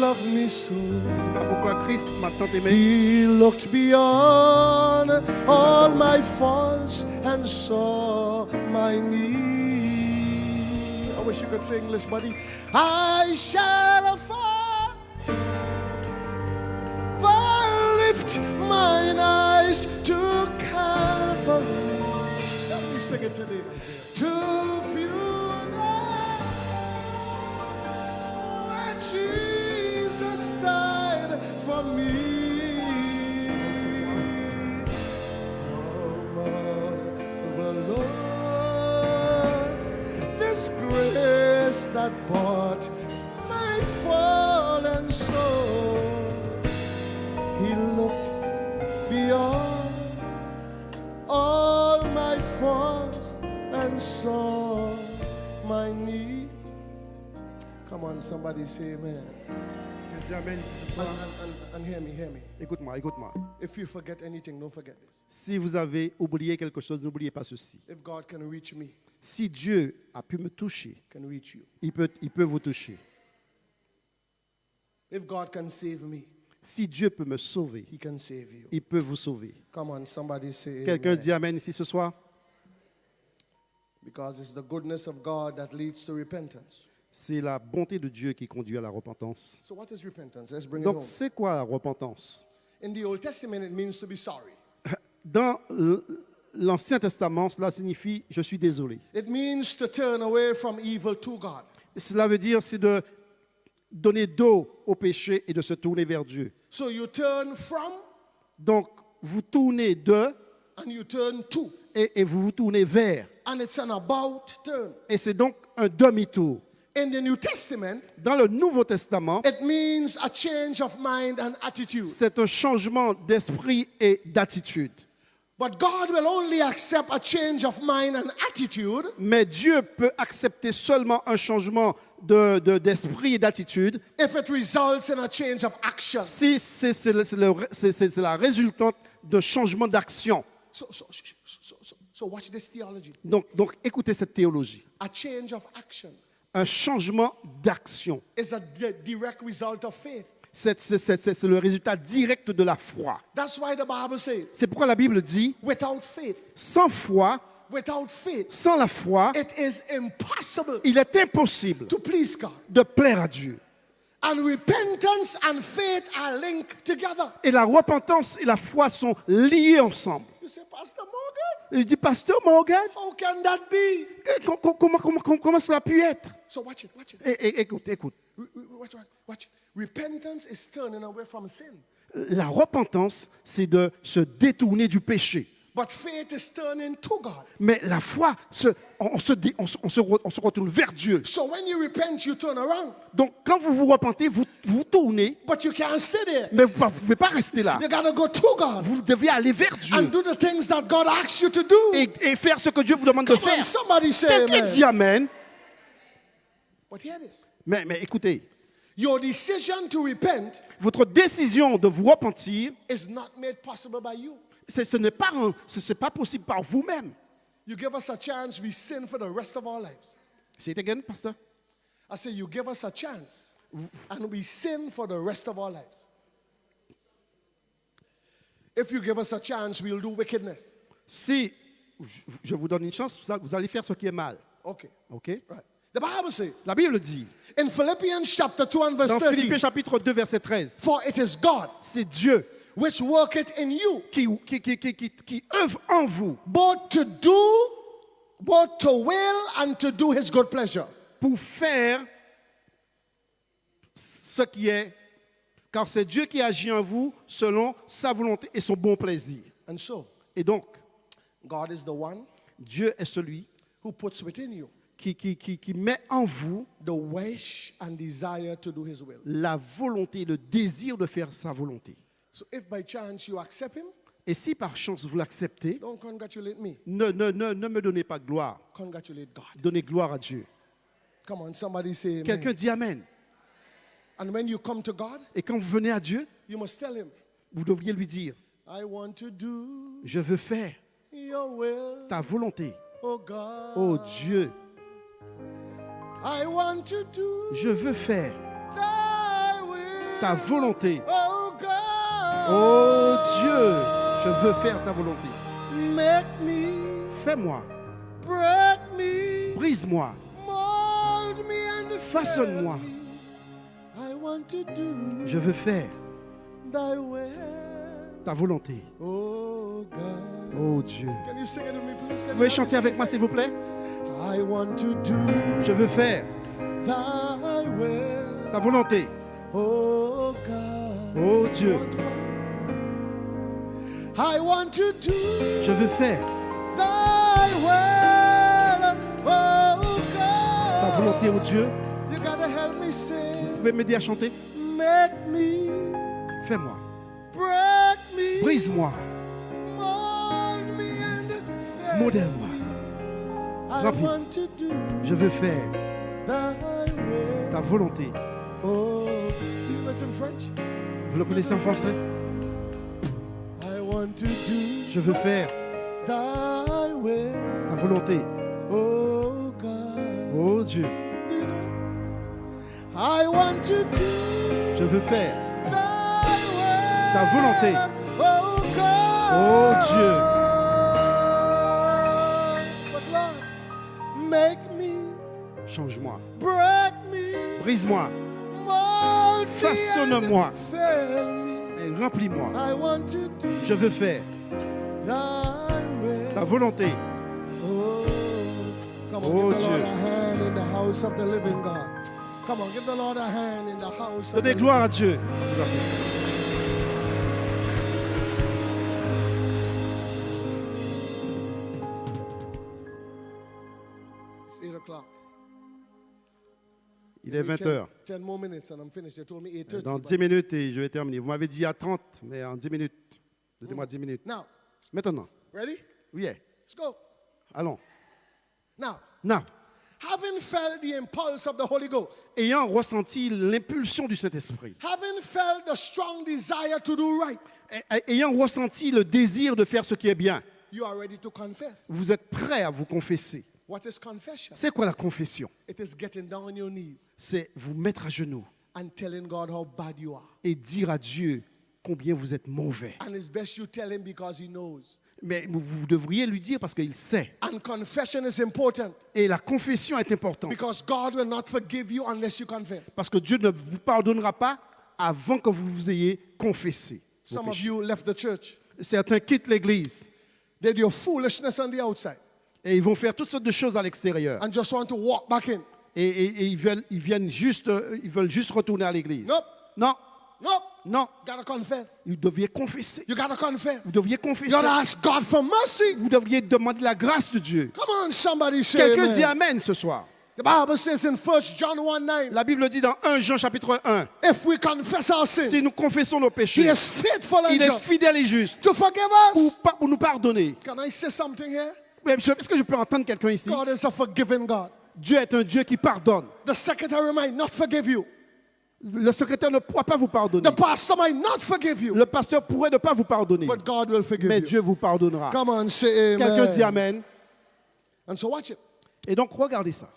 love me so. Je ne sais pas pourquoi Christ m'a tant aimé. He looked beyond all my faults and saw my need. I wish you could say English, buddy. I shall far lift mine eyes to Calvary. Let me sing it today. To view where Jesus died for me. Marvelous, this grace that bought my fallen soul. He looked beyond all my faults and saw my need. Come on, somebody say amen. Je dis amen ce soir. And hear me. Écoute-moi, écoute-moi. If you forget anything, don't forget this. Si vous avez oublié quelque chose, n'oubliez pas ceci. If God can reach me, Si Dieu a pu me toucher, can reach you. il peut vous toucher. If God can save me, Si Dieu peut me sauver, He can save you. il peut vous sauver. Come on, somebody say Quelqu'un amen. dit Amen ici ce soir? Because it's the goodness of God that leads to repentance. C'est la bonté de Dieu qui conduit à la repentance. So what is repentance? Let's bring it Donc, home. c'est quoi la repentance? In the Old Testament, it means to be sorry. Dans l'Ancien Testament, cela signifie « je suis désolé It means to turn away from evil to God. ». Cela veut dire c'est de donner dos au péché et de se tourner vers Dieu. So you turn from Donc, vous tournez de and you turn to. et vous vous tournez vers. And it's an about turn. Et c'est donc un demi-tour. In the New Testament, Dans le Nouveau Testament, it means a change of mind and attitude. c'est un changement d'esprit et d'attitude. But God will only accept a change of mind and attitude Mais Dieu peut accepter seulement un changement d'esprit et d'attitude if it results in a change of action. si c'est la résultante de changement d'action. So watch this theology. Donc, écoutez cette théologie. A change of action Un changement d'action. is a direct result of faith. C'est le résultat direct de la foi. That's why the Bible says, C'est pourquoi la Bible dit, without faith, sans foi, sans la foi, it is impossible il est impossible to please God. de plaire à Dieu. And repentance and faith are linked together. Et la repentance et la foi sont liées ensemble. You say, Pastor Morgan, Il dit, Pasteur Morgan, how can that be? comment cela a pu être? So watch it. Écoute. Watch. Repentance is turning away from sin. La repentance, c'est de se détourner du péché. But faith is turning to God. Mais la foi, on se retourne vers Dieu. So when you repent, you turn around. Donc, quand vous vous repentez, vous tournez, But you can't stay there. mais vous ne pouvez pas rester là. You gotta go to God Vous devez aller vers Dieu and do the things that God asks you to do. et faire ce que Dieu vous demande de Come on, faire. somebody say Quelqu'un amen. dit Amen. But hear this. Mais écoutez, Your decision to repent votre décision de vous repentir, is not made possible by you. ce n'est pas possible par vous-même. You give us a chance, we sin for the rest of our lives. Say it again, Pastor. I say you give us a chance and we sin for the rest of our lives. If you give us a chance, we'll do wickedness. Si je vous donne une chance, vous allez faire ce qui est mal. Okay. OK? Right. The Bible says La Bible dit, in Philippians chapter 2 and verse dans 13, Philippiens chapitre 2, verset 13, for it is God c'est Dieu which worketh in you qui œuvre en vous both to will and to do his good pleasure. pour faire ce qui est, car c'est Dieu qui agit en vous selon sa volonté et son bon plaisir. And so, Et donc, God is the one Dieu est celui who puts within you qui met en vous the wish and desire to do his will. la volonté, le désir de faire sa volonté. So if by chance you accept him, Et si par chance vous l'acceptez, don't congratulate me. ne me donnez pas gloire, Congratulate God. donnez gloire à Dieu. Come on, somebody say amen. Quelqu'un dit Amen. And when you come to God, Et quand vous venez à Dieu, you must tell him, vous devriez lui dire, I want to do je veux faire your will, ta volonté. oh God. Oh Dieu, I want to do je veux faire thy will, ta volonté. oh God. Oh Dieu, je veux faire ta volonté. Make me, Fais-moi, break me, brise-moi, mold me and façonne-moi. fill me. I want to do Je veux faire thy will, ta volonté. oh God. Oh Dieu. Can you sing it with me, please? Can Vous pouvez you chanter sing avec it? moi s'il vous plaît? I want to do Je veux faire thy will, ta volonté. oh God. Oh Dieu, I want to do je veux faire thy will, oh ta God. volonté, oh Dieu. You gotta help me sing. Vous pouvez m'aider à chanter? Make me, Fais-moi, break me, brise-moi, mold me and fill modèle-moi. me. I Remplis. want to do Je veux faire thy will, ta volonté. oh. You know it in French? Vous le connaissez en français? I want to do Je veux faire thy will, ta volonté. oh God. Oh Dieu, Do you know it? I want to do Je veux faire ta volonté. Oh, God. Oh Dieu. But Lord, make me, Change-moi. break me, Brise-moi. mold me, Façonne-moi. and fill me. Et remplis-moi. I want to do Je veux faire thy will. ta volonté. Oh, come on, Oh, give the Lord Dieu. a hand in the house of the living God. Come on, give the Lord a hand in the house of the Donnez living gloire à Dieu. It's 8 o'clock. Il est 20 heures. 10 more minutes and I'm finished. They told me 8:30. Dans but- 10 minutes et je vais terminer. Vous m'avez dit à 30, mais en 10 minutes. Donnez-moi 10 minutes. Now, Maintenant. ready? Oui. Let's go. Allons. Now, Non. having felt the impulse of the Holy Ghost, Ayant ressenti l'impulsion du Saint-Esprit, having felt the strong desire to do right, ayant ressenti le désir de faire ce qui est bien, you are ready to confess. vous êtes prêt à vous confesser. What is confession? C'est quoi la confession? It is getting down on your knees C'est vous mettre à genoux and telling God how bad you are. et dire à Dieu combien vous êtes mauvais. And it's best you tell him because he knows. Mais vous devriez lui dire parce qu'il sait. And confession is important Et la confession est importante. because God will not forgive you unless you confess. Parce que Dieu ne vous pardonnera pas avant que vous vous ayez confessé vos Some of péchés. you left the church. Certains quittent l'église Did your foolishness on the outside et ils vont faire toutes sortes de choses à l'extérieur. and just want to walk back in. Et ils veulent juste retourner à l'église. Nope. Non, Nope. non. Gotta confess. Vous deviez confesser. You gotta confess. Vous deviez You confesser. gotta ask God for mercy. Vous devriez demander la grâce de Dieu. Come on, somebody say Quelqu'un dit amen. Amen ce soir. The Bible says in 1 John 1:9, La Bible dit dans 1 Jean chapitre 1, if we confess our sins, si nous confessons nos He péchés, is faithful and il est just fidèle et juste to forgive us. pour nous pardonner. Can I say something here? Est-ce que je peux entendre quelqu'un ici? God is a forgiving God. Dieu est un Dieu qui pardonne. The secretary might not forgive you. Le secrétaire ne pourra pas vous pardonner. The pastor might not forgive you. Le pasteur pourrait ne pas vous pardonner. But God will forgive Mais you. Dieu vous pardonnera. Come on, say Quelqu'un dit amen. Amen. And so watch it. Et donc, regardez ça.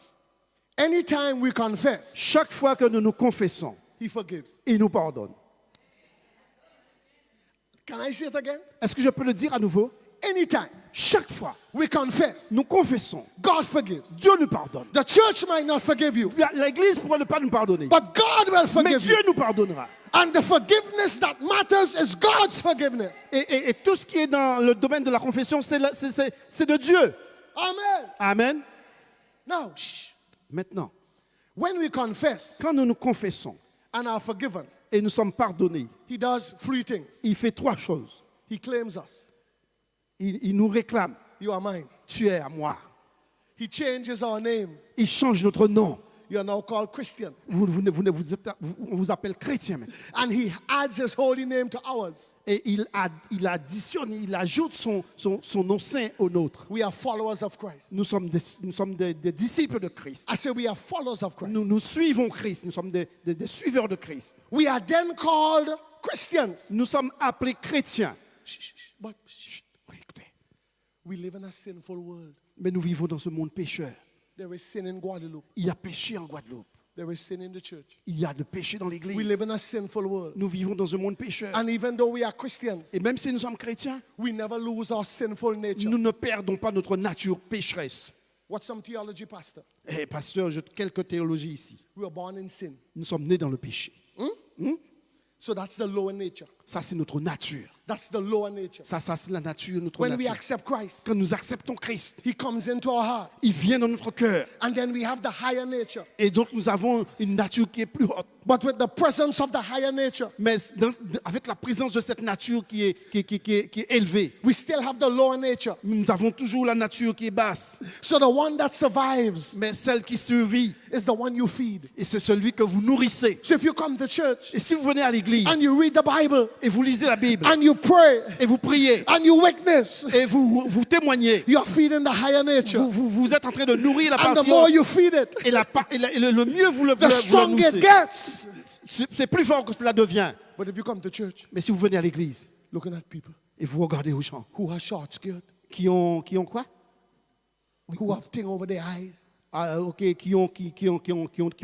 Anytime we confess, Chaque fois que nous nous confessons, He forgives. il nous pardonne. Can I say it again? Est-ce que je peux le dire à nouveau? Anytime Chaque fois, we confess, nous confessons. God forgives. Dieu nous pardonne. The church might not forgive you, L'église pourrait ne pas nous pardonner. but God will Mais forgive Dieu you. nous pardonnera. And the forgiveness that matters is God's forgiveness. Et tout ce qui est dans le domaine de la confession, c'est de Dieu. Amen. Amen. Now, shh. Maintenant, When we confess quand nous nous confessons and are forgiven, et nous sommes pardonnés, He does three things. il fait trois choses. He claims us. Il nous réclame. You are mine. Tu es à moi. He changes our name. Il change notre nom. You are now called Christian. On vous appelle chrétien. Mais. And He adds His holy name to ours. Et il additionne, il ajoute son nom saint au nôtre. We are followers of Christ. Nous sommes des disciples de Christ. I say we are followers of Christ. Nous suivons Christ. Nous sommes des suiveurs de Christ. We are then called Christians. Nous sommes appelés chrétiens. But Chut, écoutez. we live in a sinful world. Mais nous vivons dans ce monde pécheur. There is sin in Guadeloupe. Il y a péché en Guadeloupe. There is sin in the church. Il y a le péché dans We l'église. live in a sinful world. Nous vivons dans un monde pécheur. And even though we are Christians, Et même si nous sommes chrétiens, we never lose our sinful nature. nous ne perdons pas notre nature pécheresse. What's some theology, Pastor? Eh, pasteur, j'ai quelques théologies ici. We were born in sin. Nous sommes nés dans le péché. So that's the lower nature. Ça, c'est notre nature. That's the lower nature. Ça c'est la nature, notre When we nature. accept Christ, Quand nous acceptons Christ, He comes into our heart. il vient dans notre cœur. And then we have the higher nature. Et donc, nous avons une nature qui est plus haute. But with the presence of the higher nature, Mais avec la présence de cette nature qui est élevée, we still have the lower nature. nous avons toujours la nature qui est basse. So the one that survives Mais celle qui survit, is the one you feed. et c'est celui que vous nourrissez. So if you come to church Et si vous venez à l'église, and you read the Bible et vous lisez la Bible, and you pray et vous priez, and you witness, et vous témoignez, you are feeding the higher nature. vous êtes en train de nourrir la And the partie more haute. you feed it, Et le mieux vous le the stronger it nourrissez. gets. C'est plus fort que cela devient. But if you come to church Mais si vous venez à l'église looking at people et vous regardez aux gens who are short skirt, qui ont quoi? who have thing over their eyes, qui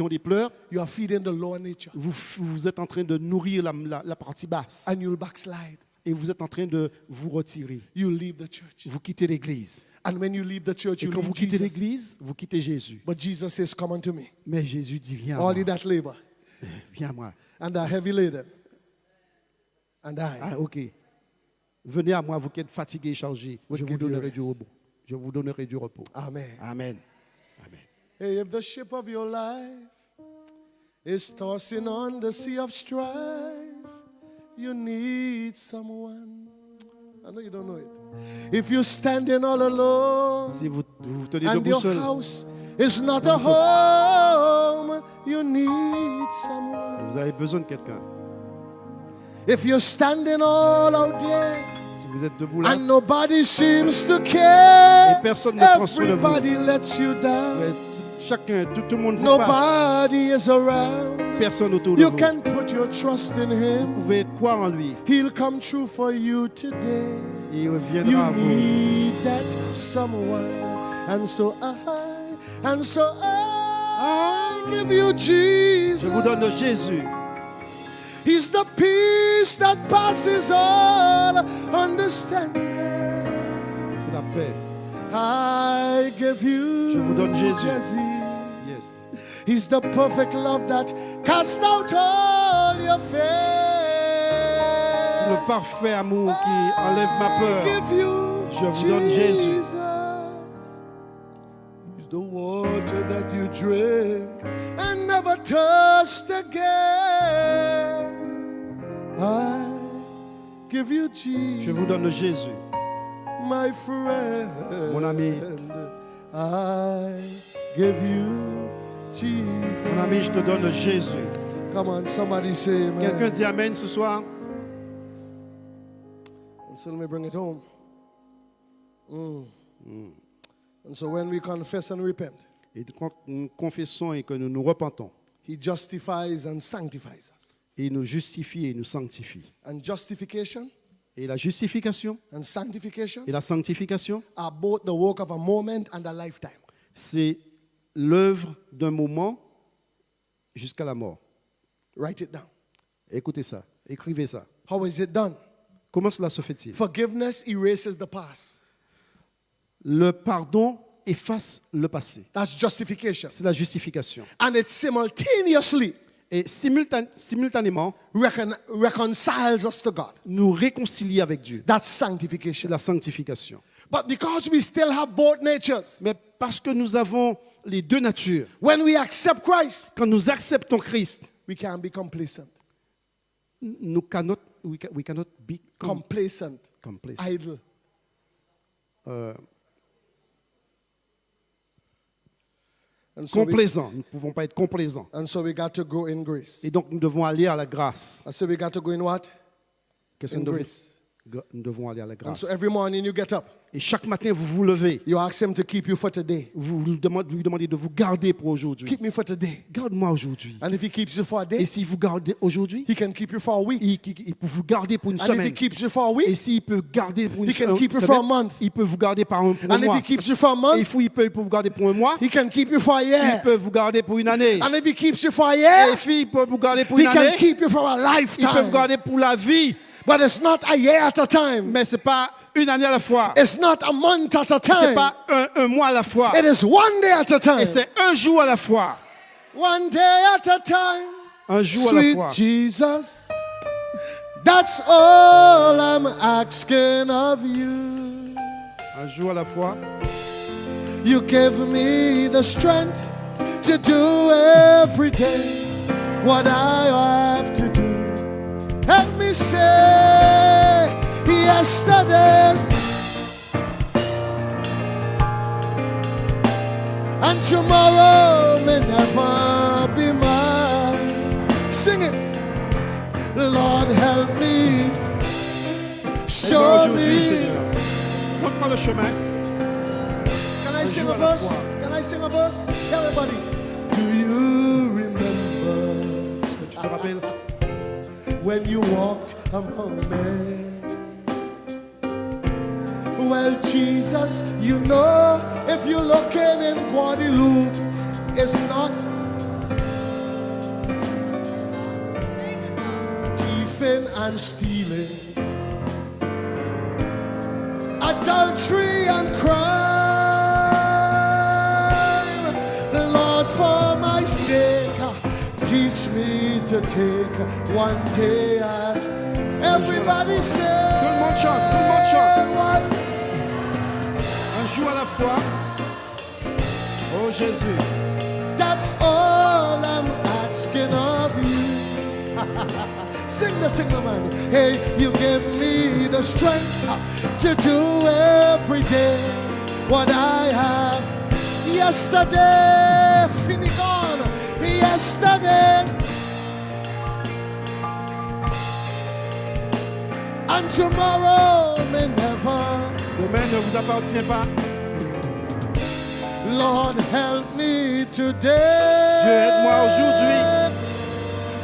ont des pleurs, you are feeding the lower nature. vous êtes en train de nourrir la partie basse. And you'll backslide. Et vous êtes en train de vous retirer. You'll leave the church. Vous quittez l'église. And when you leave the church, Et you quand leave vous quittez Jesus. l'église, vous quittez Jésus. But Jesus says, come unto me, Mais Jésus dit, viens à all moi. ye that labor Viens à moi. and are heavy laden. And I Ah, ok. Venez à moi, vous qui êtes fatigués et chargés. Will Je vous give you donnerai rest. du repos. Je vous donnerai du repos. Amen. Amen. Amen. Hey, if the ship of your life is tossing on the sea of strife, you need someone. I know you don't know it. If you're standing all alone Si vous tenez and debout your seul, house is not a home, you need someone. vous avez besoin de quelqu'un. If you're standing all out there Si vous êtes debout là, and nobody seems to care, Et personne ne prend soin de vous. everybody lets you down. mais chacun, tout le monde vous passe. Nobody is around. Personne autour de You vous. can put your trust in Vous Him. pouvez croire en lui. He'll come true for you today. Et il You reviendra à vous. need that someone. And so I give you Jesus. Je vous donne Jésus. He's the peace that passes all understanding. C'est la paix. I give you Je vous donne Jésus. Jesus. Yes. He's the perfect love that casts out all your C'est fears. le parfait amour qui enlève ma I peur. give you Je vous donne Jésus. Jesus. He's the water that you drink and never thirst again. I give you Jesus. Je vous donne Jésus. My friend, Mon ami. I give you Jesus. Mon ami, je te donne Jésus. Come on, somebody say amen. Quelqu'un dit Amen ce soir? And so let me bring it home. And so when we confess and repent, Et quand nous confessons et que nous nous repentons, He justifies and sanctifies us. il nous justifie et nous sanctifie. And justification Et la justification and sanctification et la sanctification, are both the work of a moment and a lifetime. c'est l'œuvre d'un moment jusqu'à la mort. Write it down. Écoutez ça, écrivez ça. How is it done? Comment cela se fait-il? Forgiveness erases the past. Le pardon efface le passé. That's justification. C'est la justification. And it simultaneously Et simultanément, reconciles us to God. nous réconcilier avec Dieu. That's C'est sanctification. la sanctification. But because we still have both natures, Mais parce que nous avons les deux natures, when we accept Christ, quand nous acceptons Christ, we can't be complacent. we cannot be Complacent. complacent. Idle. And so, Complaisants. Nous ne pouvons pas être complaisants. we got to grow in grace. Et donc nous devons aller à la grâce. I said we got to go in what? Qu'est-ce que In nous devons? grace. Nous devons aller à la And grâce. so every morning you get up, Et chaque matin, vous vous levez. you ask Him to keep you for today. Vous lui demandez de vous garder pour aujourd'hui. Keep me for today. Garde-moi aujourd'hui. And if He keeps you for a Et day, s'il vous garde aujourd'hui, He can keep you for a week. il peut vous garder pour une And if He semaine. keeps you for a Et week, s'il peut garder pour une He can keep you semaine, for a month. il peut vous garder pour un And if mois. He keeps you for a Et month, il peut vous garder pour un mois. He can keep you for a Il year. peut vous garder pour une année. And if He keeps you for a Et year, il peut vous garder pour He une can année. keep you for a Il peut vous lifetime. garder pour la vie. But it's not a year at a time. Mais ce n'est pas une année à la fois. It's not a month at a Ce n'est time. pas un mois à la fois. It is one day at a Et time. c'est un jour à la fois. One day at a time. Un jour à la Sweet fois. Jesus, that's all I'm asking of you. Un jour à la fois. You give me the strength to do every day what I have to do. Help me say yesterday's and tomorrow may never be mine. Sing it. Lord, help me. Aide-moi Show aujourd'hui, me. Seigneur. Montre-moi le chemin. Can I Un sing jour a à la verse? fois. Can I sing a verse? Everybody. Do you remember Tu te rappelles when you walked among men? Well, Jesus, you know, if you're looking in Guadeloupe, it's not thieving and stealing, adultery and crime. Lord, for my sake, teach me to take one day at. Everybody say, Tout le monde chante, tout le monde chante. one. Un jour à la fois. Oh Jésus. That's all I'm asking of you. Sing the thing, man. Hey, you give me the strength to do every day what I have. Yesterday, fini gone. Yesterday. And tomorrow may never. Demain ne vous appartient pas. Lord, help me today. Dieu, aide-moi aujourd'hui.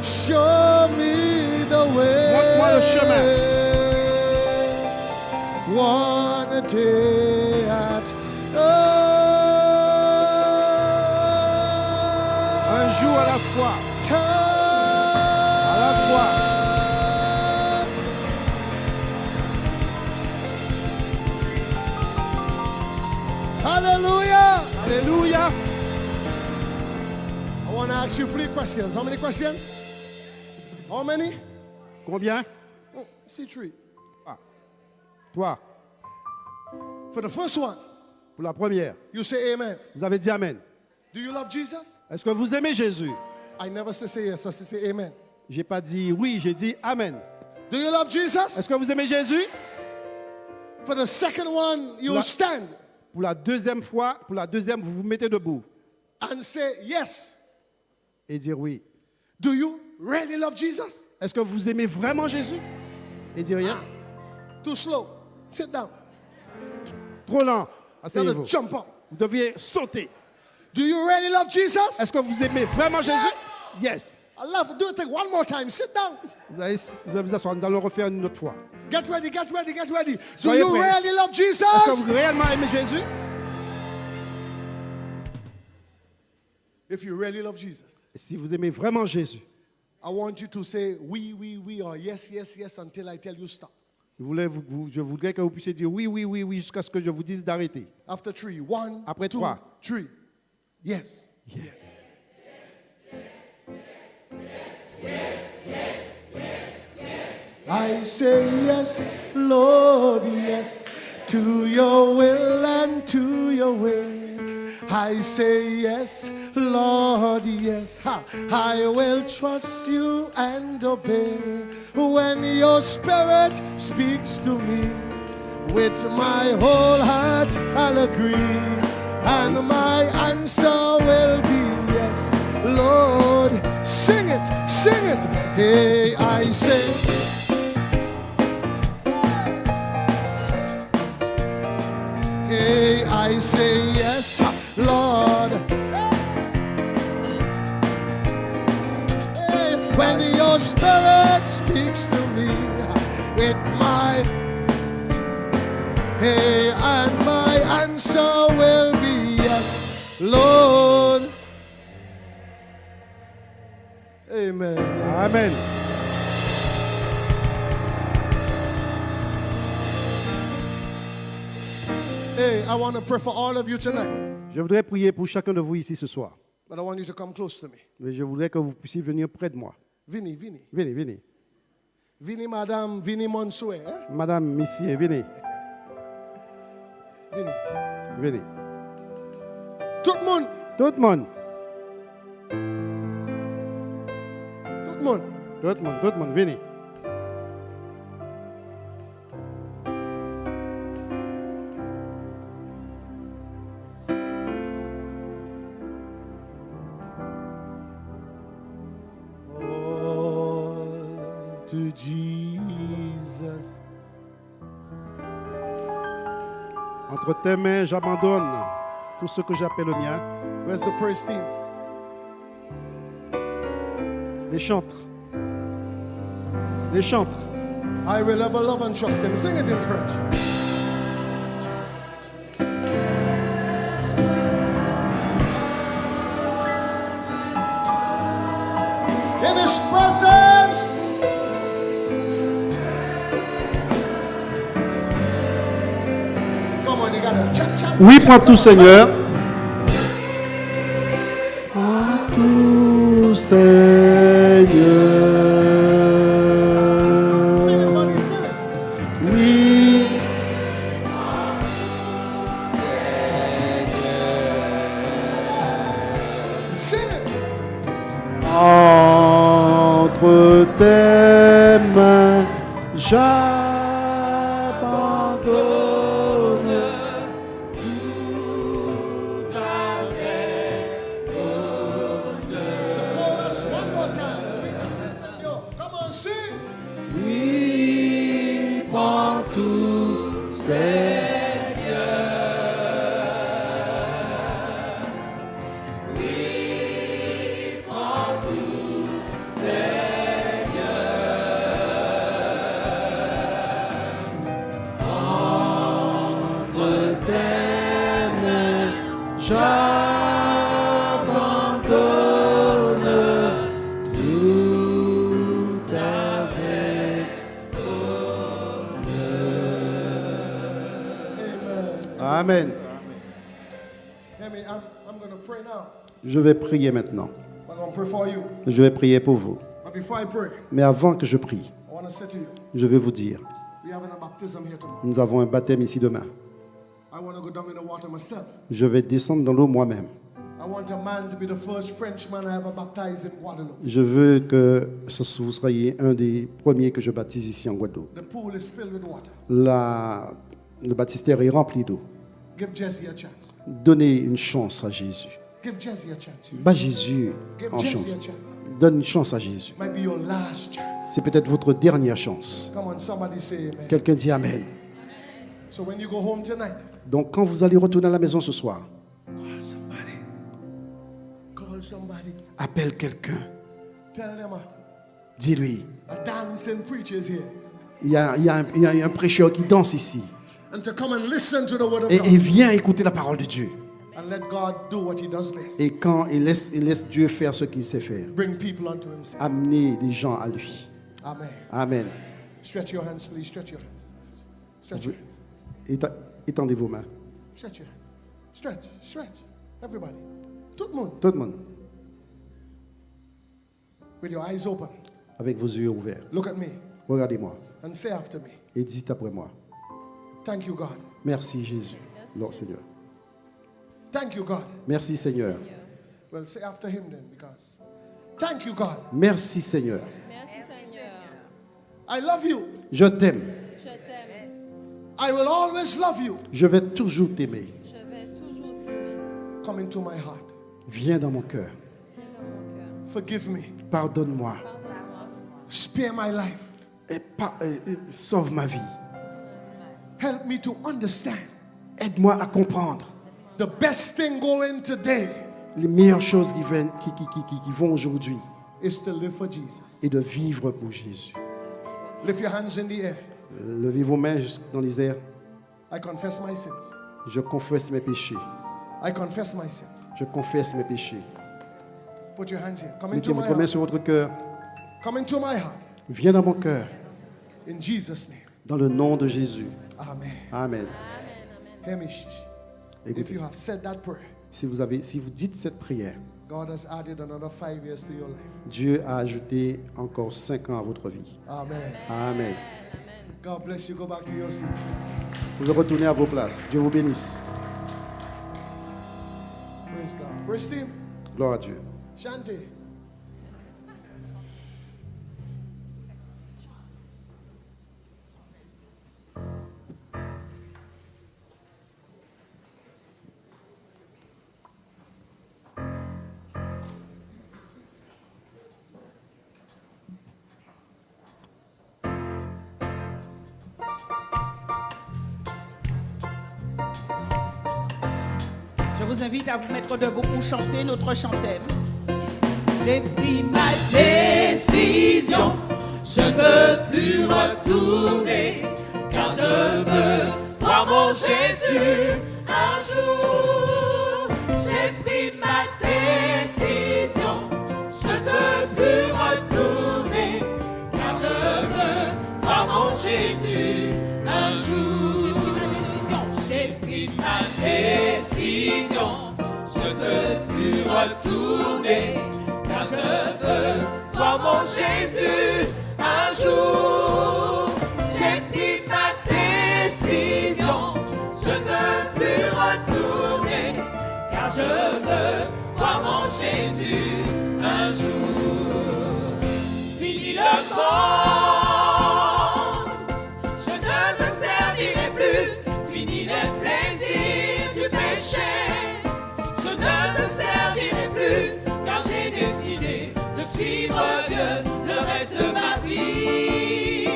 Show me the way. Montre-moi le chemin. One day at Un jour à la fois. À la fois. Hallelujah. Alléluia. I want to ask you 3 questions. How many questions? How many? Combien? Oh, see 3. Toi. For the first one, Pour la première. you say amen. Vous avez dit Amen. Do you love Jesus? Est-ce que vous aimez Jésus? I never say yes, I say amen. J'ai pas dit oui, j'ai dit Amen. Do you love Jesus? Est-ce que vous aimez Jésus? For the second one, you La- stand Pour la deuxième fois, pour la deuxième, vous vous mettez debout and say yes. et dire oui. Do you really love Jesus? Est-ce que vous aimez vraiment Jésus? Et dire yes. Too slow. Sit down. Trop lent. You gotta Asseyez-vous. jump up. Vous deviez sauter. Do you really love Jesus? Est-ce que vous aimez vraiment Jésus? Yes. I love it. Do it one more time. Sit down. Vous allez vous asseoir. Nous allons le refaire une autre fois. Get ready, get ready, get ready. Do Soyez you prêts. really love Est-ce que Jesus? vous réellement aimez Jésus? If you really love Jesus, Et si vous aimez vraiment Jésus, I want you to say we, or yes, yes, yes until I tell you stop. je voudrais que vous puissiez dire oui, oui, oui, oui, jusqu'à ce que je vous dise d'arrêter. After 3, 1, Après 2, 3. 3. Yes. I say yes, Lord, yes, to your will and to your way. I say yes, Lord, yes. I will trust you and obey. When your spirit speaks to me, with my whole heart I'll agree. And my answer will be yes, Lord. Sing it, sing it. Hey, I say. Hey, I say yes, Lord. Hey, when your spirit speaks to me with my hey, and my answer will be yes, Lord. Amen. Amen. Hey, I want to pray for all of you tonight, Je voudrais prier pour chacun de vous ici ce soir. but I want you to come close to me. Mais je voudrais que vous puissiez venir près de moi. Vinny, Vinny. Venez, venez. Vinny, Madame, Vinny Monsoué. Eh? Madame, messieurs, venez. Vinny. Venez. Tout le monde. Tout le monde. Tout le monde. Tout le monde, venez. All to Jesus. Entre tes mains, j'abandonne tout ce que j'appelle le mien. Where's the praise team? Les chantres. Les chantres. I will ever love and trust him. Sing it in French. together. Chant. Oui, prends tout, Seigneur. Prends tout, Seigneur. Sing it, buddy, sing it. Oui. Sing it. Entre tes mains, j'abandonne tout avec Chorus one more time. Yo, come on, sing. oui, prends tout, Seigneur. J'abandonne tout avec Amen. Hear me, I'm going to pray now. Je vais prier maintenant. I'm going to pray for you. Je vais prier pour vous. But before I pray, Mais avant que je prie, I want to say to you, je vais vous dire, we having a baptism here tomorrow. nous avons un baptême ici demain. I want to go down in the water myself. Je vais descendre dans l'eau moi-même. I want a man to be the first Frenchman I ever baptized in Guadeloupe. Je veux que vous soyez un des premiers que je baptise ici en Guadeloupe. The pool is filled with water. Le baptistère est rempli d'eau. Give Jesse a chance. Donnez une chance à Jésus. Give Jesse a chance. Bat Jésus Give en Jesse a chance. chance. Donne une chance à Jésus. Might be your last chance. C'est peut-être votre dernière chance. Come on, somebody say amen. Quelqu'un dit Amen. So when you go home tonight, Donc quand vous allez retourner à la maison ce soir, call somebody. Call somebody. appelle quelqu'un. Tell them Dis-lui, a dancing preacher is here. il y a un prêcheur qui danse ici. And to come and listen to the word of Et God. viens écouter la parole de Dieu. And let God do what he does best. Et quand il laisse Dieu faire ce qu'il sait faire, Bring people unto himself. amener des gens à lui. Amen. Amen. Stretch your hands, please. Stretch your hands. Stretch your hands. Étendez vos mains. Stretch your hands. Stretch, stretch. Everybody. Tout le monde. Tout le monde, With your eyes open. avec vos yeux ouverts. Look at me Regardez-moi and say after me. et dites après moi. Thank you, God. Merci Jésus, Lord Seigneur. Thank you, God. Merci Seigneur. Well, say after him then, because thank you, God. Merci Seigneur. Merci Seigneur. I love you. Je t'aime. Je t'aime. I will always love you. Je vais toujours t'aimer. Je vais toujours t'aimer. Come into my heart. Viens dans mon cœur. Viens dans mon cœur. Forgive me. Pardonne-moi. Pardonne-moi. Spare my life. Et sauve ma vie. Help me to understand. Aide-moi à comprendre The best thing going today les meilleures choses qui vont aujourd'hui is to live for Jesus. et de vivre pour Jésus. Lift your hands in the air. Levez vos mains dans les airs. I confess my sins. Je confesse mes péchés. I confess my sins. Je confesse mes péchés. Put your hands here. Come Mettez into my votre main heart. sur votre cœur. Come into my heart. Viens dans mon cœur. In Jesus' name. Dans le nom de Jésus. Amen. Amen. Hear me. Shh. If Écoutez, you have said that prayer, si vous dites cette prière, God has added another 5 years to your life. Dieu a ajouté encore 5 ans à votre vie. Amen. Amen. God bless you. Go back to your seats. God bless you. Vous retournez à vos places. Dieu vous bénisse. Praise God. Praise team. Gloire à Dieu. Shanti. Je vous invite à vous mettre debout pour chanter notre chantème. J'ai pris ma décision, je ne veux plus retourner, car je veux voir mon Jésus un jour. J'ai pris ma décision, je ne veux plus retourner, car je veux voir mon Jésus un jour. J'ai pris ma retourner, car je veux voir mon Jésus un jour. J'ai pris ma décision, je ne veux plus retourner, car je veux voir mon Jésus un jour. Fini le monde, je ne te servirai plus, fini les plaisirs du péché. Je ne te servirai plus, car j'ai décidé de suivre Dieu le reste de ma vie.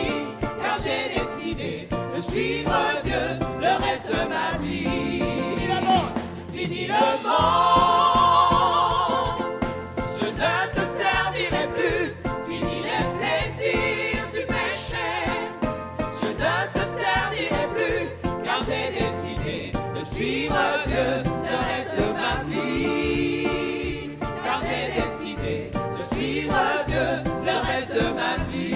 Car j'ai décidé de suivre Dieu le reste de ma vie. Fini le monde, fini le monde. Je ne te servirai plus, fini les plaisirs du péché. Je ne te servirai plus, car j'ai décidé de suivre Dieu le reste de ma vie. Car j'ai décidé de suivre Dieu le reste de ma vie.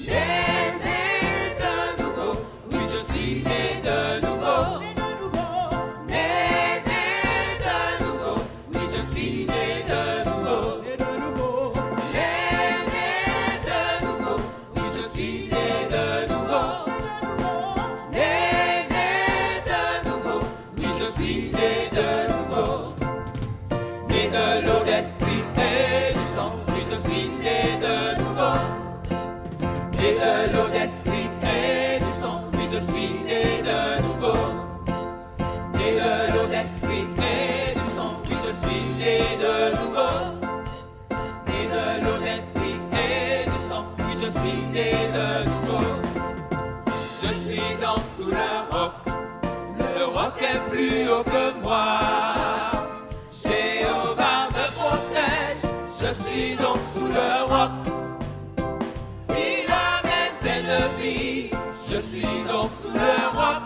Né de nouveau, oui je suis né de nouveau. Né de nouveau, oui je suis né de nouveau. Né de nouveau, oui je suis né de nouveau. Né de nouveau, oui je suis né de nouveau. Né de l'eau, d'esprit et du sang, oui je suis né de nouveau. Né de l'eau, d'esprit et du sang, oui je suis né de nouveau. Né de l'eau, d'esprit et du sang, oui je suis né de nouveau. Né de l'eau, d'esprit et du sang, oui je suis né de nouveau. Je suis donc sous le roc est plus haut que moi. Jéhovah me protège, je suis donc sous le roc. Dis à mes ennemis, je suis donc sous le roc.